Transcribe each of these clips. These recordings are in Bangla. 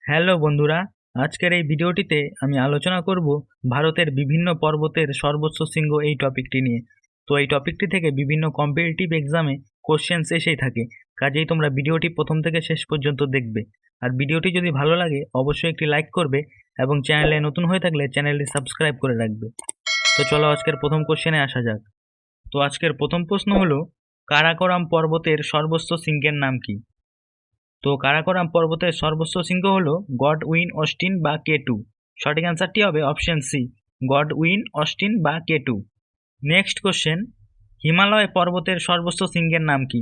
হ্যালো বন্ধুরা, আজকের এই ভিডিওটিতে আমি আলোচনা করব ভারতের বিভিন্ন পর্বতের সর্বোচ্চ শৃঙ্গ এই টপিকটি নিয়ে। তো এই টপিকটি থেকে বিভিন্ন কম্পিটিটিভ এক্সামে কোশ্চেন্স এসেই থাকে, কাজেই তোমরা ভিডিওটি প্রথম থেকে শেষ পর্যন্ত দেখবে। আর ভিডিওটি যদি ভালো লাগে অবশ্যই একটি লাইক করবে এবং চ্যানেলে নতুন হয়ে থাকলে চ্যানেলটি সাবস্ক্রাইব করে রাখবে। তো চলো আজকের প্রথম কোশ্চেনে আসা যাক। তো আজকের প্রথম প্রশ্ন হলো, কারাকোরাম পর্বতের সর্বোচ্চ শৃঙ্গের নাম কি? তো কারাকোরাম পর্বতের সর্বোচ্চ শৃঙ্গ হল গডউইন অস্টিন বা কে2। সঠিক অ্যান্সারটি হবে অপশন সি, গডউইন অস্টিন বা কে2। নেক্সট কোশ্চেন, হিমালয় পর্বতের সর্বোচ্চ শৃঙ্গের নাম কি?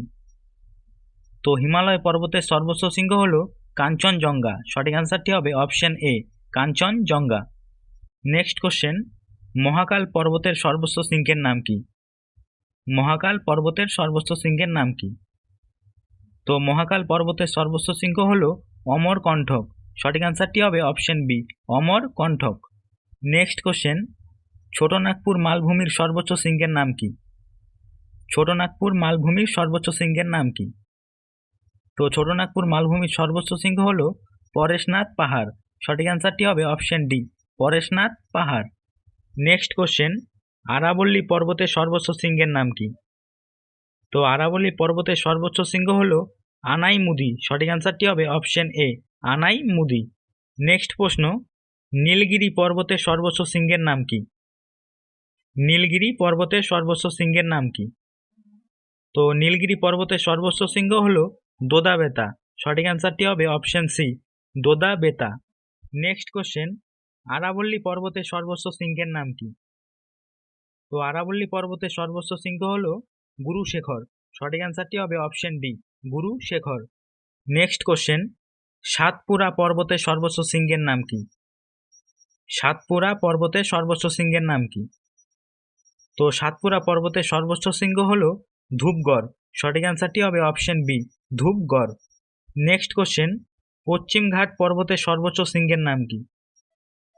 তো হিমালয় পর্বতের সর্বোচ্চ শৃঙ্গ হল কাঞ্চনজঙ্ঘা। সঠিক অ্যান্সারটি হবে option A, Kanchenjunga. Next question, Mahakal পর্বতের সর্বোচ্চ শৃঙ্গের নাম কি? মহাকাল পর্বতের সর্বোচ্চ শৃঙ্গের নাম কি? তো মহাকাল পর্বতের সর্বোচ্চ শৃঙ্গ হল অমরকণ্টক। সঠিক অ্যান্সারটি হবে option B, Amarkantak. Next question, Chotanagpur মালভূমির সর্বোচ্চ শৃঙ্গের নাম কি? ছোটনাগপুর মালভূমির সর্বোচ্চ শৃঙ্গের নাম কি? তো ছোটনাগপুর মালভূমির সর্বোচ্চ শৃঙ্গ হল পরেশনাথ পাহাড়। সঠিক অ্যান্সারটি হবে অপশন ডি, পরেশনাথ পাহাড়। নেক্সট কোশ্চেন, আরাবল্লী পর্বতের সর্বোচ্চ শৃঙ্গের নাম কি? তো আরাবল্লী পর্বতের সর্বোচ্চ শৃঙ্গ হল আনাইমুদি। সঠিক অ্যান্সারটি হবে অপশন এ, আনাইমুদি। নেক্সট প্রশ্ন, নীলগিরি পর্বতের সর্বোচ্চ শৃঙ্গের নাম কি? নীলগিরি পর্বতের সর্বোচ্চ শৃঙ্গের নাম কি? তো নীলগিরি পর্বতের সর্বোচ্চ শৃঙ্গ হল দোদা-বেতা। সঠিক অ্যান্সারটি হবে অপশন সি, দোদা-বেতা। নেক্সট কোশ্চেন, আরাবল্লী পর্বতের সর্বোচ্চ শৃঙ্গের নাম কি? তো আরাবল্লী পর্বতের সর্বোচ্চ শৃঙ্গ হল গুরুশেখর। সঠিক অ্যান্সারটি হবে option D, Gurushikhar. Next question, Satpura পর্বতের সর্বোচ্চ শৃঙ্গের নাম কি? সাতপুরা পর্বতের সর্বোচ্চ শৃঙ্গের নাম কি? তো সাতপুরা পর্বতের সর্বোচ্চ শৃঙ্গ হল ধূপগড়। সঠিক অ্যান্সারটি হবে option B, Dhupgarh. Next question, পশ্চিমঘাট পর্বতের সর্বোচ্চ শৃঙ্গের নাম কি?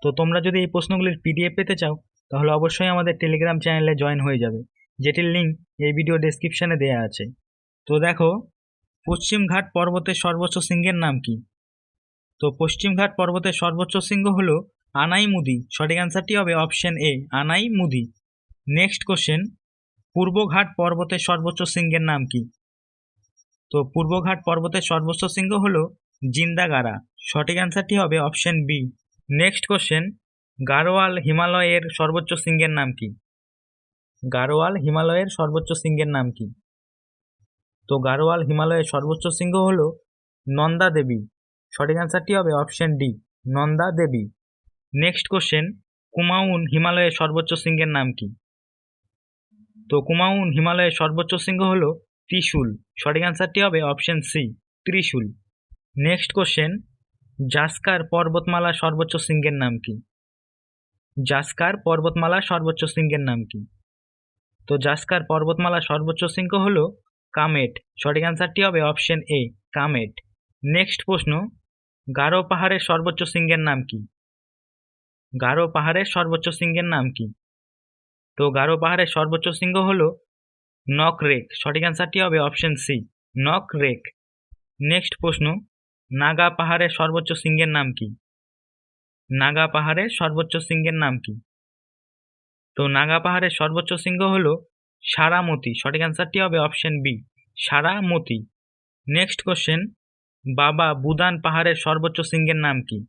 তো তোমরা যদি এই প্রশ্নগুলির পিডিএফ পেতে চাও তাহলে অবশ্যই আমাদের টেলিগ্রাম চ্যানেলে জয়েন হয়ে যাবে, যেটির লিঙ্ক এই ভিডিও ডেসক্রিপশনে দেওয়া আছে। তো দেখো, পশ্চিমঘাট পর্বতের সর্বোচ্চ শৃঙ্গের নাম কি? তো পশ্চিমঘাট পর্বতের সর্বোচ্চ শৃঙ্গ হল আনাইমুদি। সঠিক অ্যান্সারটি হবে option A, Anamudi. Next question, পূর্বঘাট পর্বতের সর্বোচ্চ শৃঙ্গের নাম কি? তো পূর্বঘাট পর্বতের সর্বোচ্চ শৃঙ্গ হল জিন্দাগারা। সঠিক অ্যান্সারটি হবে option B. Next question, Garhwal হিমালয়ের সর্বোচ্চ শৃঙ্গের নাম কি? গাড়োয়াল হিমালয়ের সর্বোচ্চ শৃঙ্গের নাম কি? তো গাড়োয়াল হিমালয়ের সর্বোচ্চ শৃঙ্গ হল নন্দা দেবী। সঠিক অ্যান্সারটি হবে option D, Nanda Devi. Next question, Kumaon হিমালয়ের সর্বোচ্চ শৃঙ্গের নাম কি? তো কুমাউন হিমালয়ের সর্বোচ্চ শৃঙ্গ হল ত্রিশূল। সঠিক অ্যান্সারটি হবে অপশন সি, ত্রিশূল। নেক্সট কোশ্চেন, জাস্কার পর্বতমালার সর্বোচ্চ শৃঙ্গের নাম কি? জাস্কার পর্বতমালার সর্বোচ্চ শৃঙ্গের নাম কি? তো জাস্কার পর্বতমালার সর্বোচ্চ শৃঙ্গ হল কামেট। সঠিক অ্যান্সারটি হবে অপশন এ, কামেট। নেক্সট প্রশ্ন, গারো পাহাড়ের সর্বোচ্চ শৃঙ্গের নাম কি? গারো পাহাড়ের সর্বোচ্চ শৃঙ্গের নাম কি? তো গারো পাহাড়ের সর্বোচ্চ শৃঙ্গ হল নকরেক। সঠিক অ্যান্সারটি হবে অপশন সি, নকরেক। নেক্সট প্রশ্ন, নাগা পাহাড়ের সর্বোচ্চ শৃঙ্গের নাম কি? নাগা পাহাড়ের সর্বোচ্চ শৃঙ্গের নাম কি? তো নাগা পাহাড়ের সর্বোচ্চ শৃঙ্গ হল সারামতি। সঠিক অ্যান্সারটি হবে option B, Saramati. Next question, Baba Budan পাহাড়ের সর্বোচ্চ শৃঙ্গের নাম কি?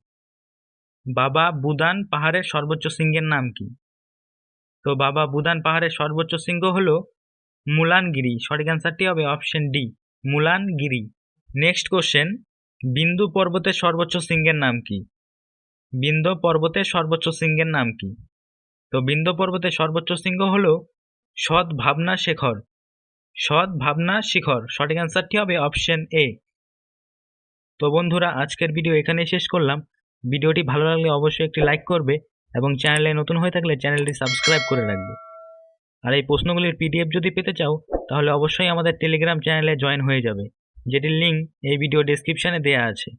বাবা বুদান পাহাড়ের সর্বোচ্চ শৃঙ্গের নাম কি? তো বাবা বুদান পাহাড়ের সর্বোচ্চ শৃঙ্গ হল মুলানগিরি। সঠিক অ্যান্সারটি হবে option D, Mullayanagiri. Next question, বিন্দু পর্বতের সর্বোচ্চ শৃঙ্গের নাম কি? বিন্ধ্য পর্বতের সর্বোচ্চ শৃঙ্গের নাম কি? তো বিন্ধ্য পর্বতের সর্বোচ্চ শৃঙ্গ হল সদ্ভাবনা শিখর। সদ্ভাবনা শিখর। সঠিক অ্যান্সারটি হবে অপশন এ। তো বন্ধুরা, আজকের ভিডিও এখানেই শেষ করলাম। ভিডিওটি ভালো লাগলে অবশ্যই একটি লাইক করবে এবং চ্যানেলে নতুন হয়ে থাকলে চ্যানেলটি সাবস্ক্রাইব করে রাখবে। আর এই প্রশ্নগুলির পিডিএফ যদি পেতে চাও তাহলে অবশ্যই আমাদের টেলিগ্রাম চ্যানেলে জয়েন হয়ে যাবে, যেটির লিঙ্ক এই ভিডিও ডেসক্রিপশনে দেওয়া আছে।